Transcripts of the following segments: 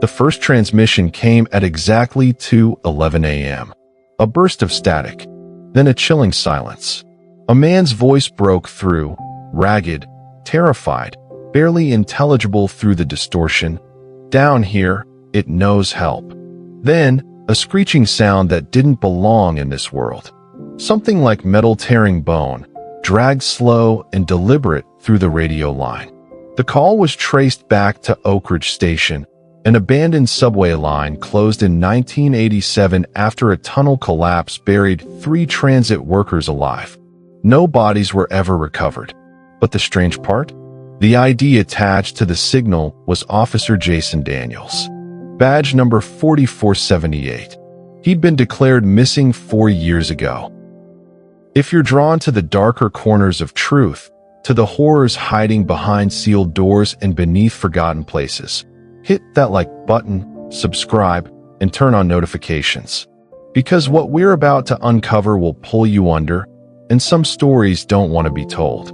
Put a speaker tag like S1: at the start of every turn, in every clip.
S1: The first transmission came at exactly 2:11 a.m. A burst of static, then a chilling silence. A man's voice broke through, ragged, terrified, barely intelligible through the distortion. "Down here, it knows help." Then, a screeching sound that didn't belong in this world. Something like metal tearing bone, dragged slow and deliberate through the radio line. The call was traced back to Oakridge Station, an abandoned subway line closed in 1987 after a tunnel collapse buried 3 transit workers alive. No bodies were ever recovered. But the strange part? The ID attached to the signal was Officer Jason Daniels. Badge number 4478. He'd been declared missing 4 years ago. If you're drawn to the darker corners of truth, to the horrors hiding behind sealed doors and beneath forgotten places, hit that like button, subscribe, and turn on notifications. Because what we're about to uncover will pull you under, and some stories don't want to be told.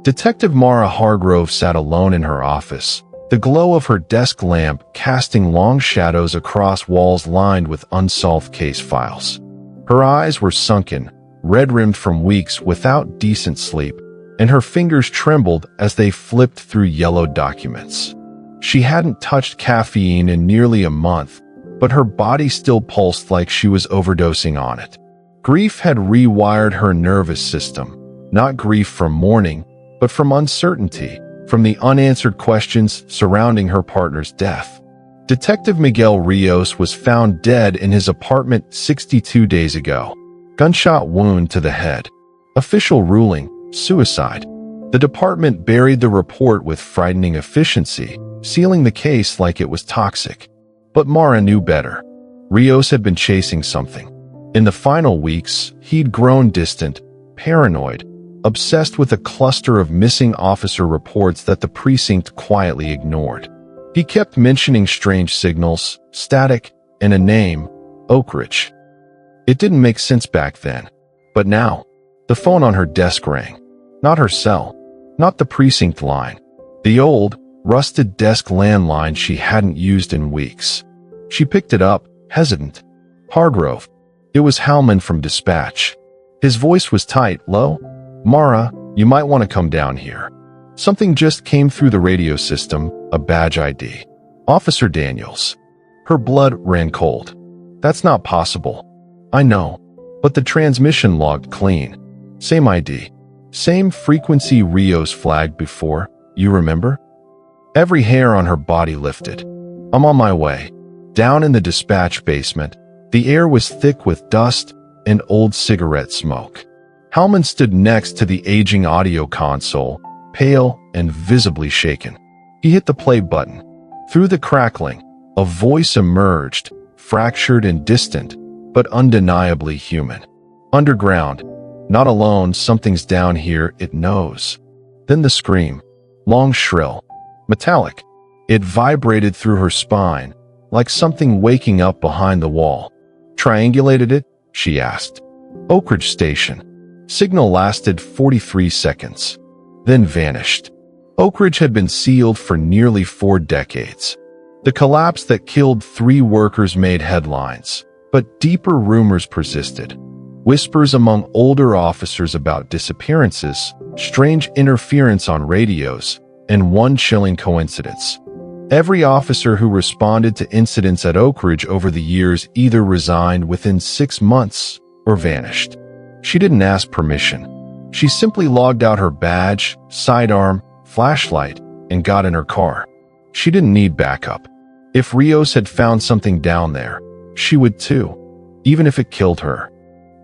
S1: Detective Mara Hargrove sat alone in her office, the glow of her desk lamp casting long shadows across walls lined with unsolved case files. Her eyes were sunken, red-rimmed from weeks without decent sleep, and her fingers trembled as they flipped through yellowed documents. She hadn't touched caffeine in nearly a month, but her body still pulsed like she was overdosing on it. Grief had rewired her nervous system, not grief from mourning, but from uncertainty, from the unanswered questions surrounding her partner's death. Detective Miguel Rios was found dead in his apartment 62 days ago. Gunshot wound to the head. Official ruling, suicide. The department buried the report with frightening efficiency, sealing the case like it was toxic. But Mara knew better. Rios had been chasing something. In the final weeks, he'd grown distant, paranoid, obsessed with a cluster of missing officer reports that the precinct quietly ignored. He kept mentioning strange signals, static, and a name, Oakridge. It didn't make sense back then. But now, the phone on her desk rang. Not her cell, not the precinct line. The old, rusted desk landline she hadn't used in weeks. She picked it up, hesitant. "Hargrove." It was Hallman from Dispatch. His voice was tight, low. "Mara, you might want to come down here." Something just came through the radio system, a badge ID. Officer Daniels. Her blood ran cold. "That's not possible." "I know, but the transmission logged clean. Same ID. Same frequency Rios flagged before, you remember?" Every hair on her body lifted. "I'm on my way." Down in the dispatch basement, the air was thick with dust and old cigarette smoke. Hallman stood next to the aging audio console, pale and visibly shaken. He hit the play button. Through the crackling, a voice emerged, fractured and distant, but undeniably human. "Underground. Not alone, something's down here, it knows." Then the scream. Long, shrill. Metallic. It vibrated through her spine, like something waking up behind the wall. "Triangulated it?" she asked. "Oakridge Station." Signal lasted 43 seconds, then vanished. Oakridge had been sealed for nearly 4 decades. The collapse that killed 3 workers made headlines, but deeper rumors persisted. Whispers among older officers about disappearances, strange interference on radios, and one chilling coincidence. Every officer who responded to incidents at Oakridge over the years either resigned within 6 months or vanished. She didn't ask permission. She simply logged out her badge, sidearm, flashlight, and got in her car. She didn't need backup. If Rios had found something down there, she would too, even if it killed her.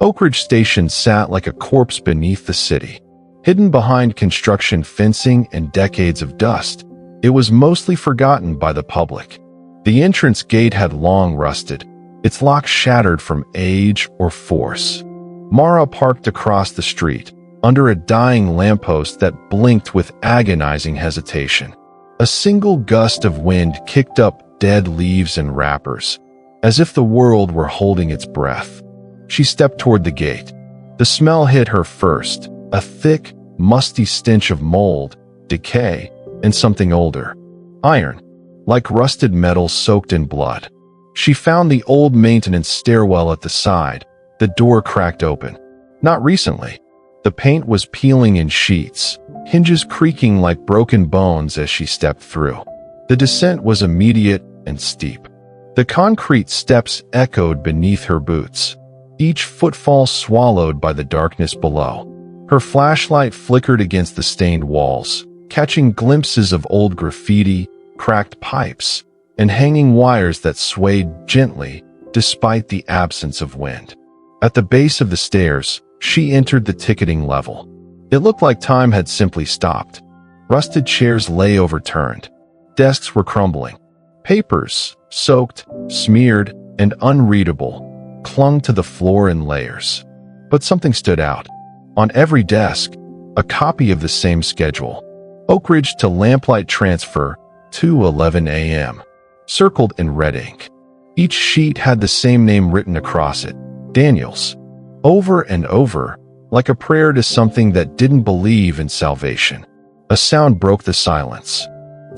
S1: Oakridge Station sat like a corpse beneath the city. Hidden behind construction fencing and decades of dust, it was mostly forgotten by the public. The entrance gate had long rusted, its lock shattered from age or force. Mara parked across the street, under a dying lamppost that blinked with agonizing hesitation. A single gust of wind kicked up dead leaves and wrappers, as if the world were holding its breath. She stepped toward the gate. The smell hit her first, a thick, musty stench of mold, decay, and something older. Iron. like rusted metal soaked in blood. She found the old maintenance stairwell at the side. The door cracked open. Not recently. The paint was peeling in sheets, hinges creaking like broken bones as she stepped through. The descent was immediate and steep. The concrete steps echoed beneath her boots, each footfall swallowed by the darkness below. Her flashlight flickered against the stained walls, catching glimpses of old graffiti, cracked pipes, and hanging wires that swayed gently despite the absence of wind. At the base of the stairs, she entered the ticketing level. It looked like time had simply stopped. Rusted chairs lay overturned. Desks were crumbling. Papers, soaked, smeared, and unreadable, clung to the floor in layers. But something stood out. On every desk, a copy of the same schedule. Oakridge to Lamplight transfer, 2:11 a.m. circled in red ink. Each sheet had the same name written across it, Daniels. Over and over, like a prayer to something that didn't believe in salvation. A sound broke the silence.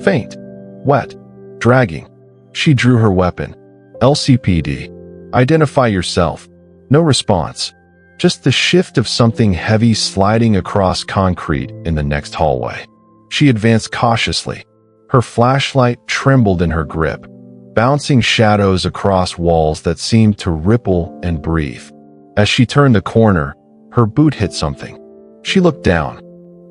S1: Faint, wet, dragging. She drew her weapon. LCPD. Identify yourself. No response. Just the shift of something heavy sliding across concrete in the next hallway. She advanced cautiously. Her flashlight trembled in her grip, bouncing shadows across walls that seemed to ripple and breathe. As she turned the corner, her boot hit something. She looked down.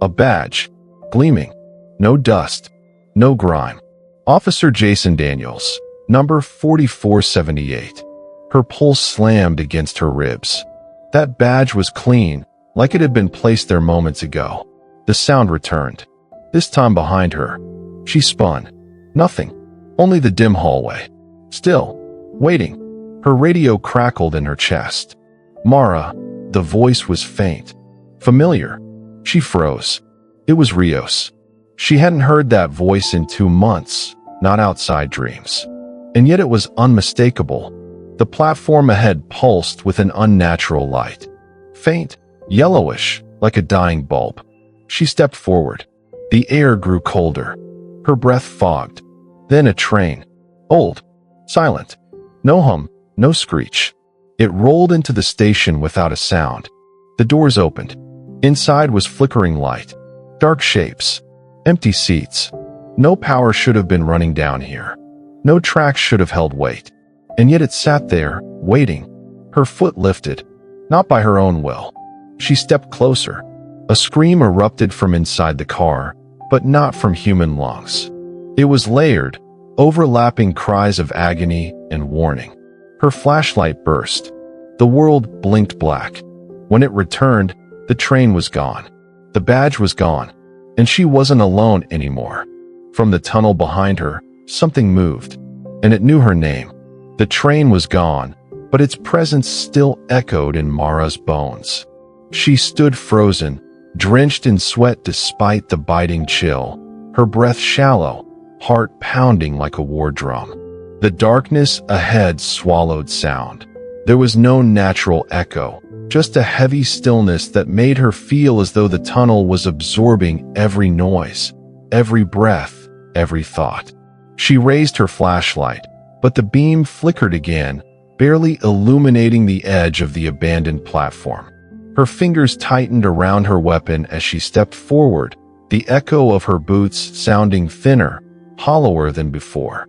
S1: A badge, gleaming. No dust, no grime. Officer Jason Daniels, number 4478. Her pulse slammed against her ribs. That badge was clean, like it had been placed there moments ago. The sound returned, this time behind her. She spun. Nothing. Only the dim hallway. Still, waiting. Her radio crackled in her chest. Mara, the voice was faint. Familiar. She froze. It was Rios. She hadn't heard that voice in 2 months, not outside dreams. And yet it was unmistakable. The platform ahead pulsed with an unnatural light. Faint, yellowish, like a dying bulb. She stepped forward. The air grew colder. Her breath fogged. Then a train. Old. Silent. No hum, no screech. It rolled into the station without a sound. The doors opened. Inside was flickering light. Dark shapes. Empty seats. No power should have been running down here. No tracks should have held weight. And yet it sat there, waiting. Her foot lifted. Not by her own will. She stepped closer. A scream erupted from inside the car, but not from human lungs. It was layered, overlapping cries of agony and warning. Her flashlight burst. The world blinked black. When it returned, the train was gone. The badge was gone, and she wasn't alone anymore. From the tunnel behind her, something moved, and it knew her name. The train was gone, but its presence still echoed in Mara's bones. She stood frozen, drenched in sweat despite the biting chill, her breath shallow, heart pounding like a war drum. The darkness ahead swallowed sound. There was no natural echo, just a heavy stillness that made her feel as though the tunnel was absorbing every noise, every breath, every thought. She raised her flashlight, but the beam flickered again, barely illuminating the edge of the abandoned platform. Her fingers tightened around her weapon as she stepped forward, the echo of her boots sounding thinner, hollower than before.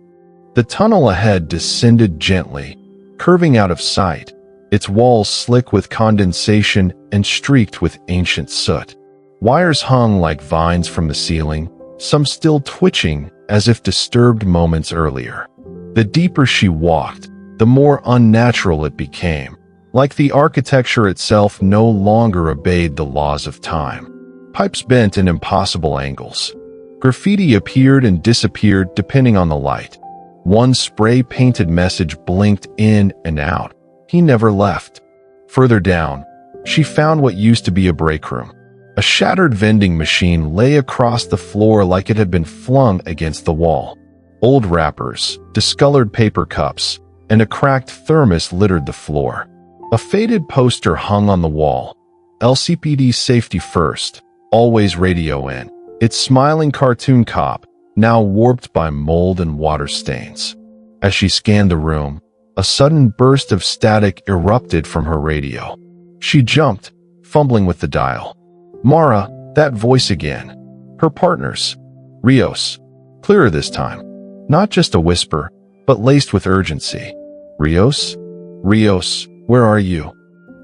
S1: The tunnel ahead descended gently, curving out of sight, its walls slick with condensation and streaked with ancient soot. Wires hung like vines from the ceiling, some still twitching as if disturbed moments earlier. The deeper she walked, the more unnatural it became, like the architecture itself no longer obeyed the laws of time. Pipes bent in impossible angles. Graffiti appeared and disappeared depending on the light. One spray-painted message blinked in and out. He never left. Further down, she found what used to be a break room. A shattered vending machine lay across the floor like it had been flung against the wall. Old wrappers, discolored paper cups, and a cracked thermos littered the floor. A faded poster hung on the wall. LCPD safety first, always radio in. Its smiling cartoon cop, now warped by mold and water stains. As she scanned the room, a sudden burst of static erupted from her radio. She jumped, fumbling with the dial. Mara, that voice again. Her partner's. Rios. Clearer this time. Not just a whisper, but laced with urgency. Rios? Rios, where are you?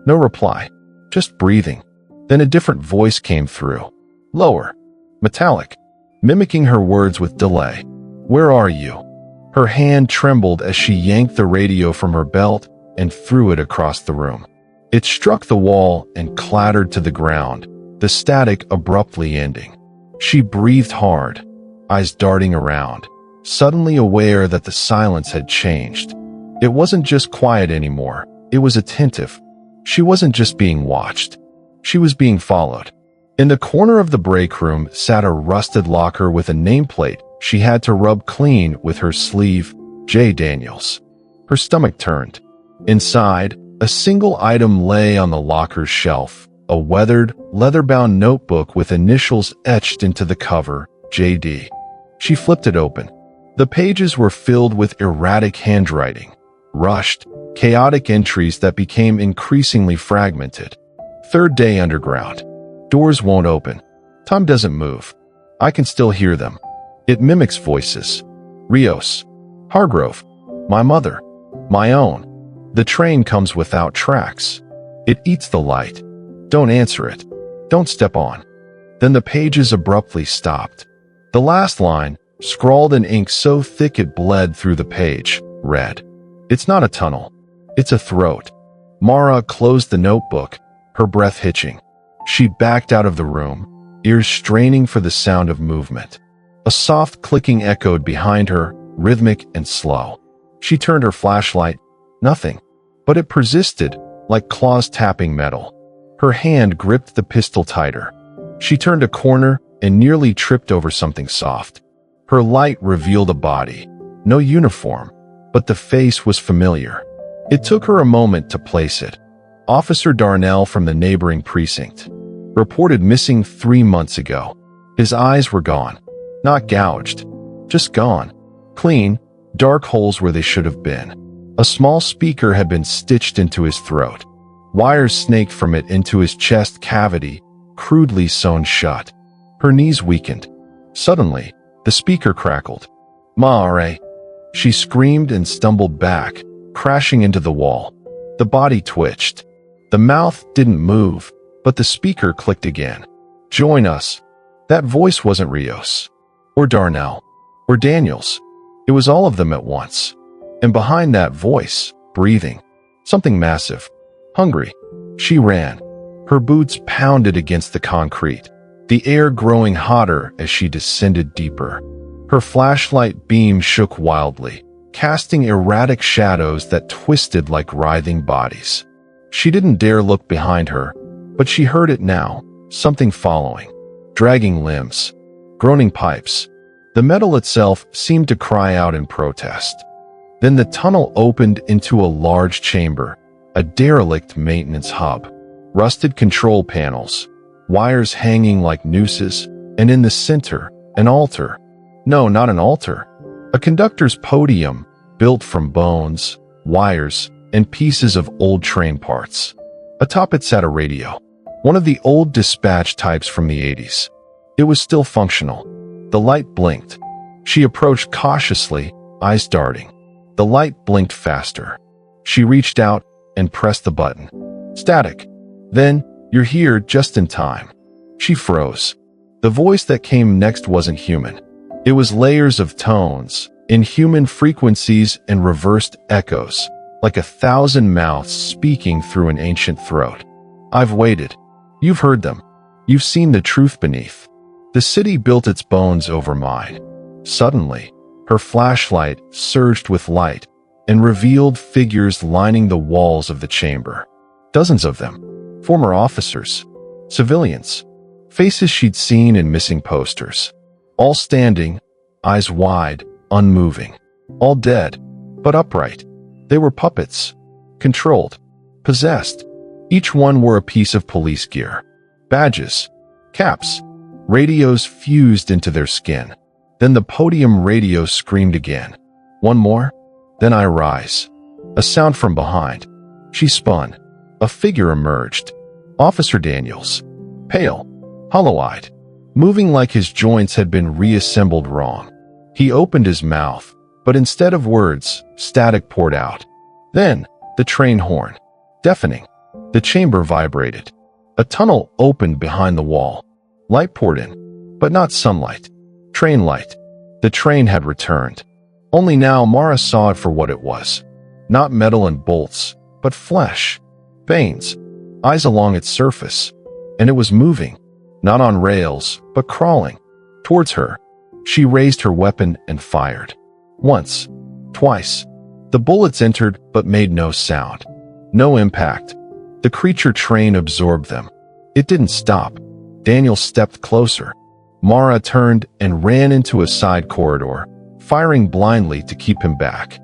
S1: No reply. Just breathing. Then a different voice came through. Lower. Metallic. Mimicking her words with delay. Where are you? Her hand trembled as she yanked the radio from her belt and threw it across the room. It struck the wall and clattered to the ground, the static abruptly ending. She breathed hard, eyes darting around, suddenly aware that the silence had changed. It wasn't just quiet anymore, it was attentive. She wasn't just being watched. She was being followed. In the corner of the break room sat a rusted locker with a nameplate she had to rub clean with her sleeve, J. Daniels. Her stomach turned. Inside, a single item lay on the locker's shelf, a weathered, leather-bound notebook with initials etched into the cover, J.D. She flipped it open. The pages were filled with erratic handwriting, rushed, chaotic entries that became increasingly fragmented. Third day underground. Doors won't open. Time doesn't move. I can still hear them. It mimics voices. Rios. Hargrove. My mother. My own. The train comes without tracks. It eats the light. Don't answer it. Don't step on. Then the pages abruptly stopped. The last line, scrawled in ink so thick it bled through the page, read, "It's not a tunnel. It's a throat." Mara closed the notebook, her breath hitching. She backed out of the room, ears straining for the sound of movement. A soft clicking echoed behind her, rhythmic and slow. She turned her flashlight. Nothing. But it persisted, like claws tapping metal. Her hand gripped the pistol tighter. She turned a corner and nearly tripped over something soft. Her light revealed a body. No uniform, but the face was familiar. It took her a moment to place it. Officer Darnell from the neighboring precinct. Reported missing 3 months ago. His eyes were gone. Not gouged. Just gone. Clean, dark holes where they should have been. A small speaker had been stitched into his throat. Wires snaked from it into his chest cavity, crudely sewn shut. Her knees weakened. Suddenly, the speaker crackled. "Mare!" She screamed and stumbled back, crashing into the wall. The body twitched. The mouth didn't move, but the speaker clicked again. "Join us." That voice wasn't Rios. Or Darnell. Or Daniels. It was all of them at once. And behind that voice, breathing. Something massive. Hungry. She ran. Her boots pounded against the concrete, the air growing hotter as she descended deeper. Her flashlight beam shook wildly, casting erratic shadows that twisted like writhing bodies. She didn't dare look behind her, but she heard it now, something following. Dragging limbs. Groaning pipes. The metal itself seemed to cry out in protest. Then the tunnel opened into a large chamber, a derelict maintenance hub. Rusted control panels, wires hanging like nooses, and in the center, an altar. No, not an altar. A conductor's podium, built from bones, wires, and pieces of old train parts. Atop it sat a radio. One of the old dispatch types from the 80s. It was still functional. The light blinked. She approached cautiously, eyes darting. The light blinked faster. She reached out and pressed the button. Static. Then, "You're here just in time." She froze. The voice that came next wasn't human. It was layers of tones, inhuman frequencies and reversed echoes, like 1,000 mouths speaking through an ancient throat. "I've waited. You've heard them. You've seen the truth beneath. The city built its bones over mine." Suddenly, her flashlight surged with light and revealed figures lining the walls of the chamber. Dozens of them. Former officers. Civilians. Faces she'd seen in missing posters. All standing, eyes wide, unmoving. All dead, but upright. They were puppets. Controlled. Possessed. Each one wore a piece of police gear. Badges. Caps. Radios fused into their skin. Then the podium radio screamed again. One more? Then I rise. A sound from behind. She spun. A figure emerged. Officer Daniels. Pale. Hollow-eyed. Moving like his joints had been reassembled wrong. He opened his mouth, but instead of words, static poured out. Then, the train horn. Deafening. The chamber vibrated. A tunnel opened behind the wall. Light poured in, but not sunlight. Train light. The train had returned. Only now Mara saw it for what it was. Not metal and bolts, but flesh. Veins. Eyes along its surface. And it was moving. Not on rails, but crawling. Towards her. She raised her weapon and fired. Once. Twice. The bullets entered but made no sound. No impact. The creature train absorbed them. It didn't stop. Daniel stepped closer. Mara turned and ran into a side corridor, firing blindly to keep him back.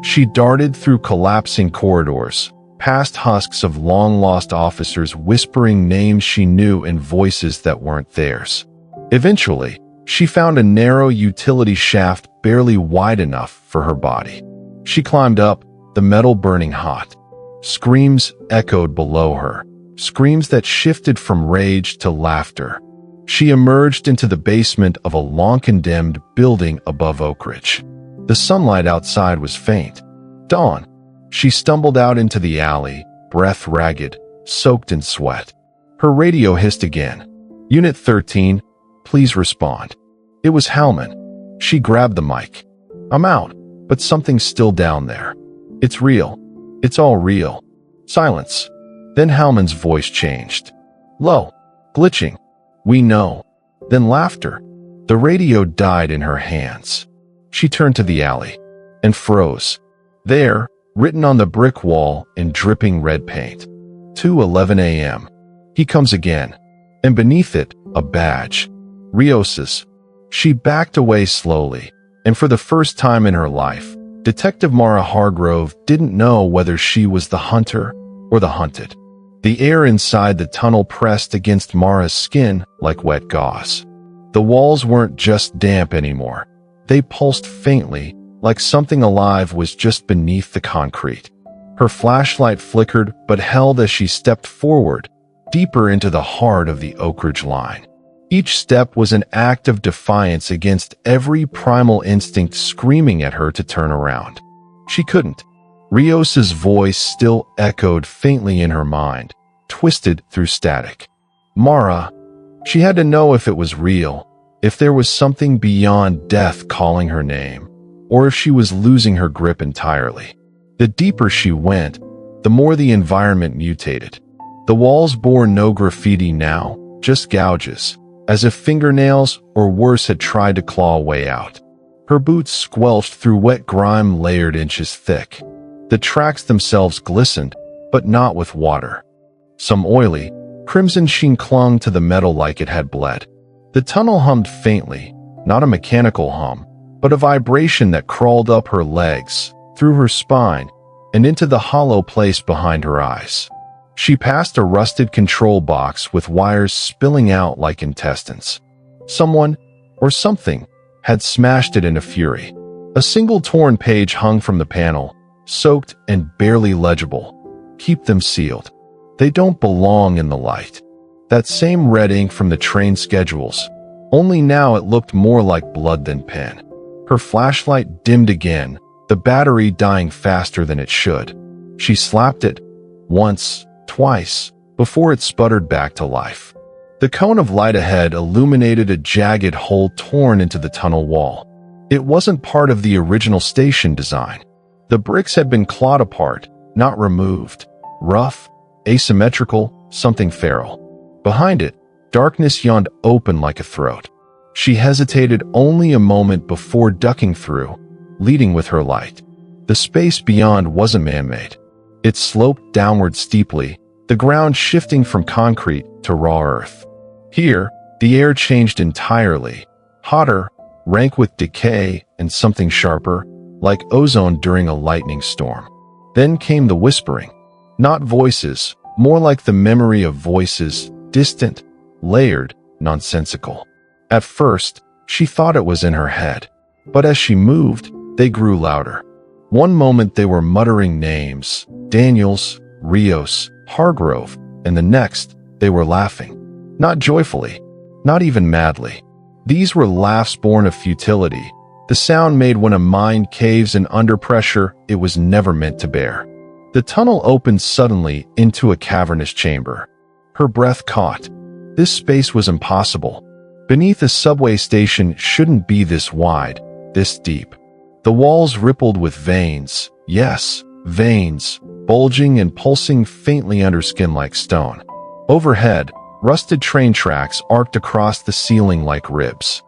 S1: She darted through collapsing corridors, past husks of long-lost officers whispering names she knew in voices that weren't theirs. Eventually, she found a narrow utility shaft barely wide enough for her body. She climbed up, the metal burning hot. Screams echoed below her, screams that shifted from rage to laughter. She emerged into the basement of a long-condemned building above Oakridge. The sunlight outside was faint. Dawn. She stumbled out into the alley, breath ragged, soaked in sweat. Her radio hissed again. Unit 13, please respond. It was Hallman. She grabbed the mic. I'm out, but something's still down there. It's real. It's all real. Silence. Then Hallman's voice changed. Low. Glitching. We know. Then laughter. The radio died in her hands. She turned to the alley and froze. There, written on the brick wall in dripping red paint. 2:11 a.m. He comes again. And beneath it, a badge. Rios's. She backed away slowly, and for the first time in her life, Detective Mara Hargrove didn't know whether she was the hunter or the hunted. The air inside the tunnel pressed against Mara's skin like wet gauze. The walls weren't just damp anymore. They pulsed faintly, like something alive was just beneath the concrete. Her flashlight flickered but held as she stepped forward, deeper into the heart of the Oakridge line. Each step was an act of defiance against every primal instinct screaming at her to turn around. She couldn't. Rios's voice still echoed faintly in her mind, twisted through static. Mara. She had to know if it was real, if there was something beyond death calling her name, or if she was losing her grip entirely. The deeper she went, the more the environment mutated. The walls bore no graffiti now, just gouges, as if fingernails or worse had tried to claw a way out. Her boots squelched through wet grime layered inches thick. The tracks themselves glistened, but not with water. Some oily, crimson sheen clung to the metal like it had bled. The tunnel hummed faintly, not a mechanical hum, but a vibration that crawled up her legs, through her spine, and into the hollow place behind her eyes. She passed a rusted control box with wires spilling out like intestines. Someone, or something, had smashed it in a fury. A single torn page hung from the panel, soaked and barely legible. Keep them sealed. They don't belong in the light. That same red ink from the train schedules, only now it looked more like blood than pen. Her flashlight dimmed again, the battery dying faster than it should. She slapped it, once, twice, before it sputtered back to life. The cone of light ahead illuminated a jagged hole torn into the tunnel wall. It wasn't part of the original station design. The bricks had been clawed apart, not removed. Rough, asymmetrical, something feral. Behind it, darkness yawned open like a throat. She hesitated only a moment before ducking through, leading with her light. The space beyond wasn't man-made. It sloped downward steeply, the ground shifting from concrete to raw earth. Here, the air changed entirely, hotter, rank with decay and something sharper, like ozone during a lightning storm. Then came the whispering. Not voices, more like the memory of voices, distant, layered, nonsensical. At first, She thought it was in her head. But as she moved, they grew louder. One moment they were muttering names, Daniels, Rios, Hargrove, and the next, they were laughing. Not joyfully, not even madly. These were laughs born of futility, the sound made when a mind caves and under pressure it was never meant to bear. The tunnel opened suddenly into a cavernous chamber. Her breath caught. This space was impossible. Beneath a subway station shouldn't be this wide, this deep. The walls rippled with veins, yes, veins, bulging and pulsing faintly under skin like stone. Overhead, rusted train tracks arced across the ceiling like ribs.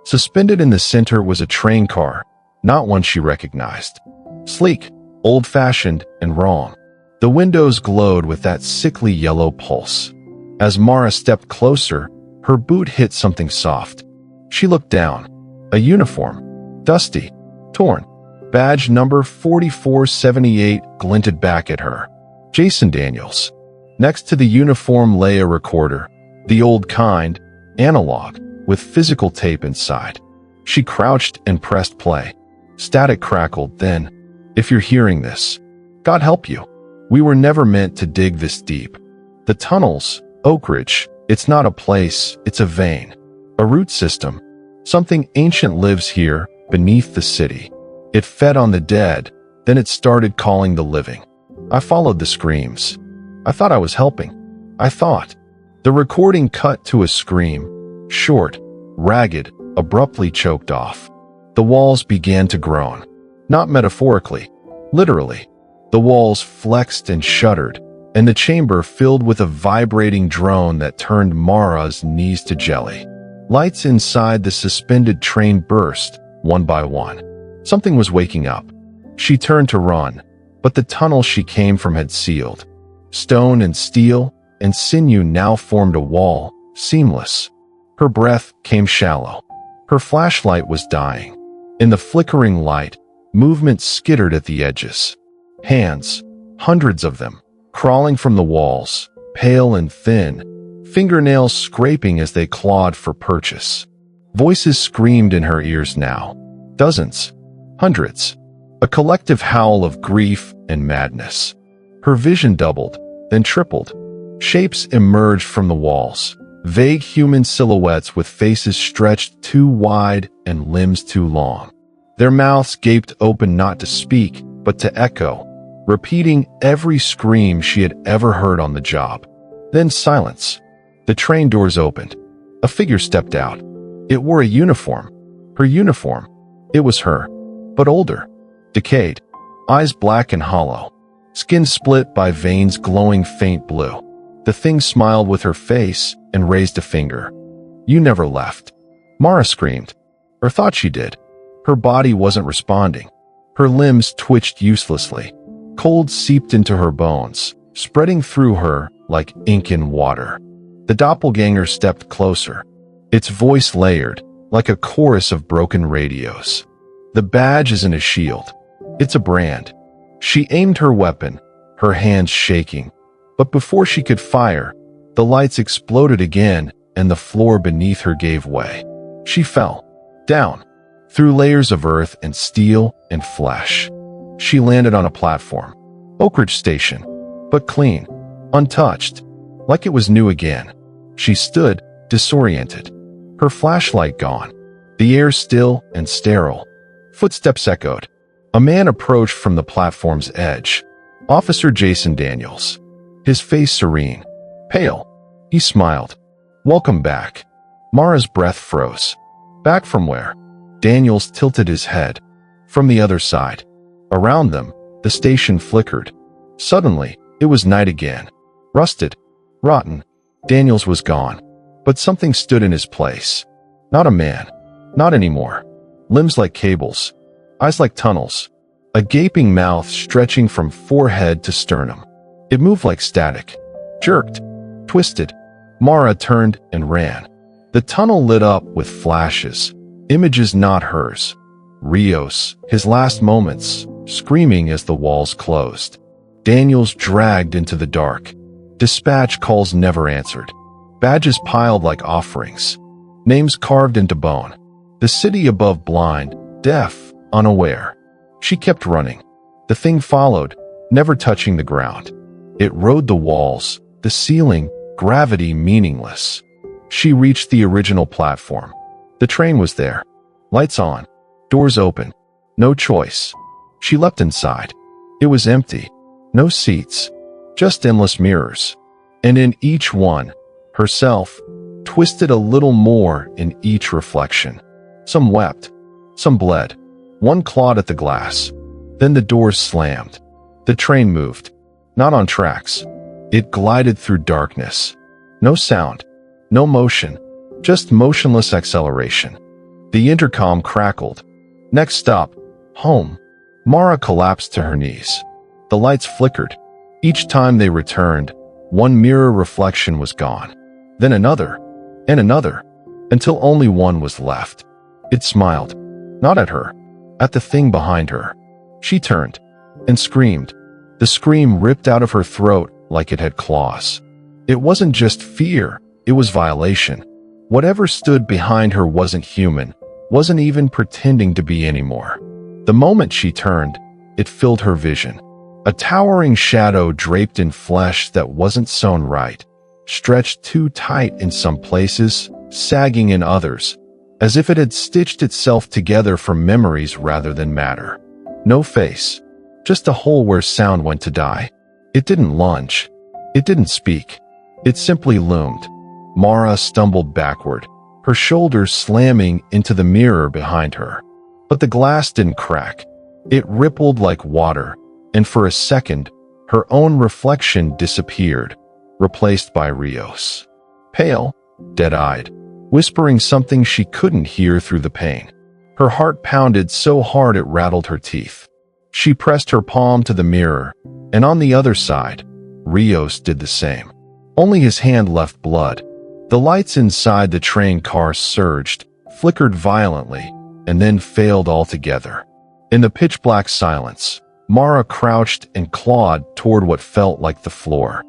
S1: Suspended in the center was a train car, not one she recognized. Sleek, old-fashioned, and wrong. The windows glowed with that sickly yellow pulse. As Mara stepped closer, her boot hit something soft. She looked down. A uniform. Dusty. Torn. Badge number 4478 glinted back at her. Jason Daniels. Next to the uniform lay a recorder. The old kind, analog, with physical tape inside. She crouched and pressed play. Static crackled, then, "If you're hearing this, God help you. We were never meant to dig this deep. The tunnels, Oakridge, it's not a place, it's a vein. A root system. Something ancient lives here, beneath the city. It fed on the dead, then it started calling the living." I followed the screams. I thought I was helping. I thought. The recording cut to a scream, short, ragged, abruptly choked off. The walls began to groan. Not metaphorically, literally. The walls flexed and shuddered, and the chamber filled with a vibrating drone that turned Mara's knees to jelly. Lights inside the suspended train burst, one by one. Something was waking up. She turned to run, but the tunnel she came from had sealed. Stone and steel and sinew now formed a wall, seamless. Her breath came shallow. Her flashlight was dying. In the flickering light, movement skittered at the edges. Hands, hundreds of them, crawling from the walls, pale and thin, fingernails scraping as they clawed for purchase. Voices screamed in her ears now. Dozens, hundreds. A collective howl of grief and madness. Her vision doubled, then tripled. Shapes emerged from the walls. Vague human silhouettes with faces stretched too wide and limbs too long. Their mouths gaped open not to speak, but to echo, repeating every scream she had ever heard on the job. Then silence. The train doors opened. A figure stepped out. It wore a uniform. Her uniform. It was her, but older, decayed, eyes black and hollow, skin split by veins glowing faint blue. The thing smiled with her face and raised a finger. "You never left." Mara screamed, or thought she did. Her body wasn't responding. Her limbs twitched uselessly. Cold seeped into her bones, spreading through her like ink in water. The doppelganger stepped closer. Its voice layered, like a chorus of broken radios. "The badge isn't a shield. It's a brand." She aimed her weapon, her hands shaking. But before she could fire, the lights exploded again and the floor beneath her gave way. She fell, down, through layers of earth and steel and flesh. She landed on a platform, Oakridge Station, but clean, untouched, like it was new again. She stood, disoriented, her flashlight gone, the air still and sterile. Footsteps echoed. A man approached from the platform's edge. Officer Jason Daniels. His face serene, pale. He smiled. "Welcome back." Mara's breath froze. "Back from where?" Daniels tilted his head. "From the other side." Around them, the station flickered. Suddenly, it was night again. Rusted, rotten. Daniels was gone. But something stood in his place. Not a man. Not anymore. Limbs like cables. Eyes like tunnels. A gaping mouth stretching from forehead to sternum. It moved like static. Jerked. Twisted. Mara turned and ran. The tunnel lit up with flashes. Images not hers. Rios, his last moments, screaming as the walls closed. Daniels dragged into the dark. Dispatch calls never answered. Badges piled like offerings. Names carved into bone. The city above blind, deaf, unaware. She kept running. The thing followed, never touching the ground. It rode the walls, the ceiling, gravity meaningless. She reached the original platform. The train was there. Lights on. Doors open. No choice. She leapt inside. It was empty. No seats. Just endless mirrors. And in each one, herself, twisted a little more in each reflection. Some wept. Some bled. One clawed at the glass. Then the doors slammed. The train moved. Not on tracks. It glided through darkness. No sound. No motion. Just motionless acceleration. The intercom crackled. Next stop, home. Mara collapsed to her knees. The lights flickered. Each time they returned, one mirror reflection was gone. Then another, and another, until only one was left. It smiled. Not at her. At the thing behind her. She turned and screamed. The scream ripped out of her throat like it had claws. It wasn't just fear, it was violation. Whatever stood behind her wasn't human, wasn't even pretending to be anymore. The moment she turned, it filled her vision. A towering shadow draped in flesh that wasn't sewn right, stretched too tight in some places, sagging in others, as if it had stitched itself together from memories rather than matter. No face, just a hole where sound went to die. It didn't lunge. It didn't speak. It simply loomed. Mara stumbled backward, her shoulders slamming into the mirror behind her. But the glass didn't crack. It rippled like water, and for a second, her own reflection disappeared, replaced by Rios. Pale, dead-eyed, whispering something she couldn't hear through the pain. Her heart pounded so hard it rattled her teeth. She pressed her palm to the mirror, and on the other side, Rios did the same. Only his hand left blood. The lights inside the train car surged, flickered violently, and then failed altogether. In the pitch-black silence, Mara crouched and clawed toward what felt like the floor.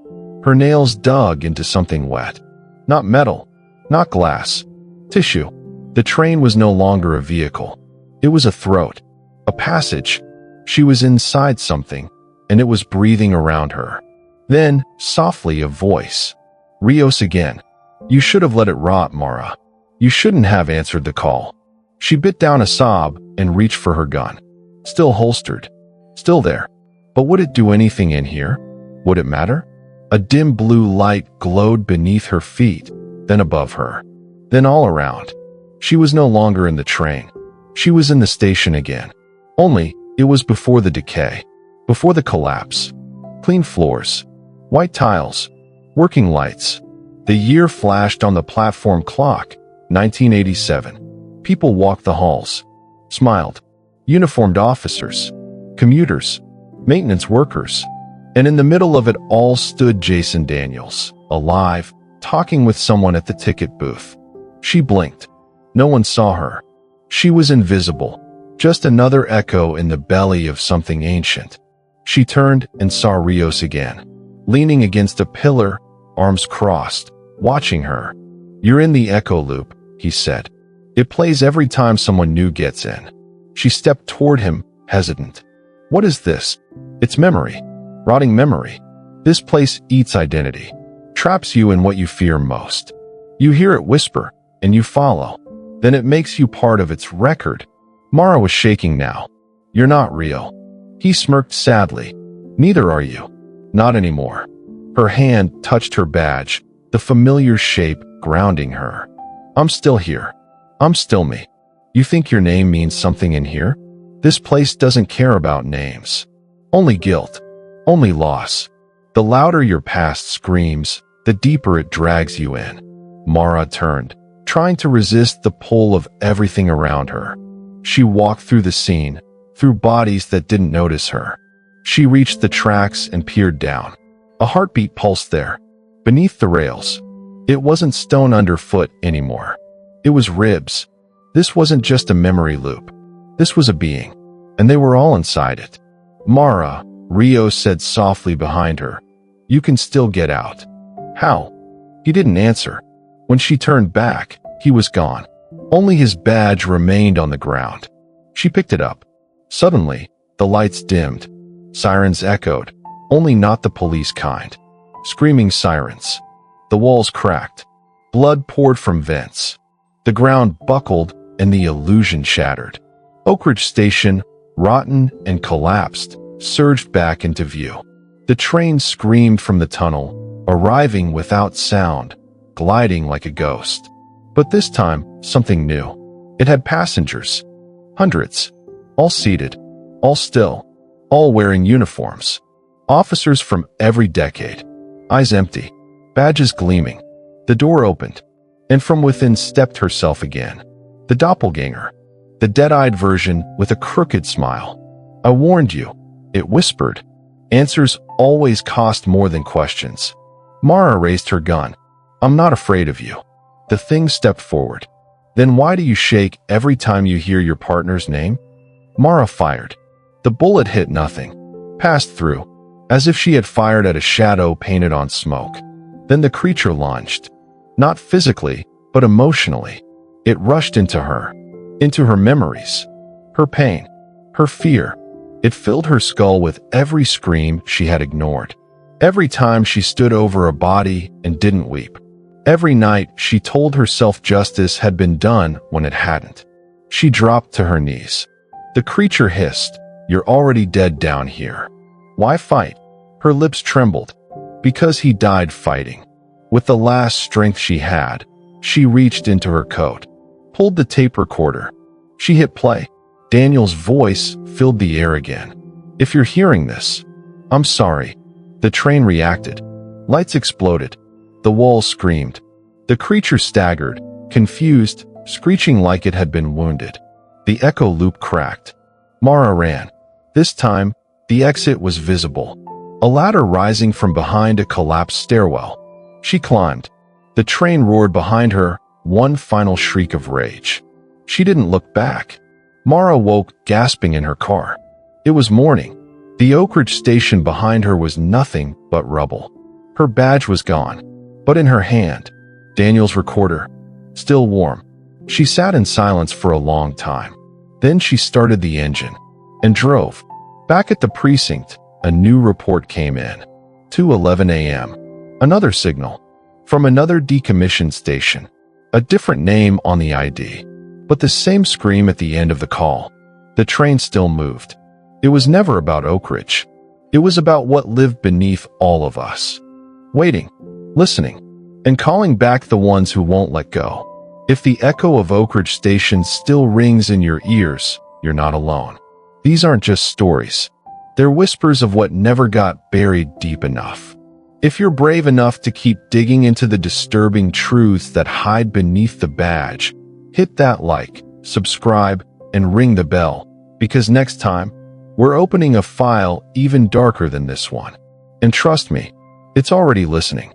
S1: Her nails dug into something wet. Not metal, not glass, tissue. The train was no longer a vehicle. It was a throat, a passage. She was inside something, and it was breathing around her. Then, softly, a voice. Rios again. You should have let it rot, Mara. You shouldn't have answered the call. She bit down a sob and reached for her gun. Still holstered. Still there. But would it do anything in here? Would it matter? A dim blue light glowed beneath her feet, then above her, then all around. She was no longer in the train. She was in the station again. Only, it was before the decay, before the collapse. Clean floors, white tiles, working lights. The year flashed on the platform clock, 1987. People walked the halls, smiled. Uniformed officers, commuters, maintenance workers. And in the middle of it all stood Jason Daniels, alive, talking with someone at the ticket booth. She blinked. No one saw her. She was invisible, just another echo in the belly of something ancient. She turned and saw Rios again, leaning against a pillar, arms crossed, watching her. You're in the echo loop, he said. It plays every time someone new gets in. She stepped toward him, hesitant. What is this? It's memory. Rotting memory. This place eats identity. Traps you in what you fear most. You hear it whisper, and you follow. Then it makes you part of its record. Mara was shaking now. You're not real. He smirked sadly. Neither are you. Not anymore. Her hand touched her badge, the familiar shape grounding her. I'm still here. I'm still me. You think your name means something in here? This place doesn't care about names. Only guilt. Only loss. The louder your past screams, the deeper it drags you in. Mara turned, trying to resist the pull of everything around her. She walked through the scene, through bodies that didn't notice her. She reached the tracks and peered down. A heartbeat pulsed there, beneath the rails. It wasn't stone underfoot anymore. It was ribs. This wasn't just a memory loop. This was a being, and they were all inside it. Mara, Rios said softly behind her. You can still get out. How? He didn't answer. When she turned back, he was gone. Only his badge remained on the ground. She picked it up. Suddenly, the lights dimmed. Sirens echoed, only not the police kind. Screaming sirens. The walls cracked. Blood poured from vents. The ground buckled and the illusion shattered. Oakridge Station, rotten and collapsed, surged back into view. The train screamed from the tunnel, arriving without sound, gliding like a ghost. But this time, something new. It had passengers. Hundreds. All seated. All still. All wearing uniforms. Officers from every decade. Eyes empty. Badges gleaming. The door opened. And from within stepped herself again. The doppelganger. The dead-eyed version with a crooked smile. "I warned you," it whispered. "Answers always cost more than questions." Mara raised her gun. "I'm not afraid of you." The thing stepped forward. "Then why do you shake every time you hear your partner's name?" Mara fired. The bullet hit nothing. Passed through, as if she had fired at a shadow painted on smoke. Then the creature lunged. Not physically, but emotionally. It rushed into her memories, her pain, her fear. It filled her skull with every scream she had ignored. Every time she stood over a body and didn't weep. Every night she told herself justice had been done when it hadn't. She dropped to her knees. The creature hissed, "You're already dead down here. Why fight?" Her lips trembled. Because he died fighting. With the last strength she had, she reached into her coat, pulled the tape recorder. She hit play. Daniel's voice filled the air again. "If you're hearing this, I'm sorry." The train reacted. Lights exploded. The walls screamed. The creature staggered, confused, screeching like it had been wounded. The echo loop cracked. Mara ran. This time, the exit was visible. A ladder rising from behind a collapsed stairwell. She climbed. The train roared behind her, one final shriek of rage. She didn't look back. Mara woke, gasping in her car. It was morning. The Oakridge Station behind her was nothing but rubble. Her badge was gone. But in her hand, Daniel's recorder, still warm. She sat in silence for a long time. Then she started the engine and drove. Back at the precinct, a new report came in. 2:11 a.m. Another signal. From another decommissioned station. A different name on the ID. But the same scream at the end of the call. The train still moved. It was never about Oakridge. It was about what lived beneath all of us. Waiting, listening, and calling back the ones who won't let go. If the echo of Oakridge Station still rings in your ears, you're not alone. These aren't just stories. They're whispers of what never got buried deep enough. If you're brave enough to keep digging into the disturbing truths that hide beneath the badge, hit that like, subscribe, and ring the bell, because next time, we're opening a file even darker than this one. And trust me, it's already listening.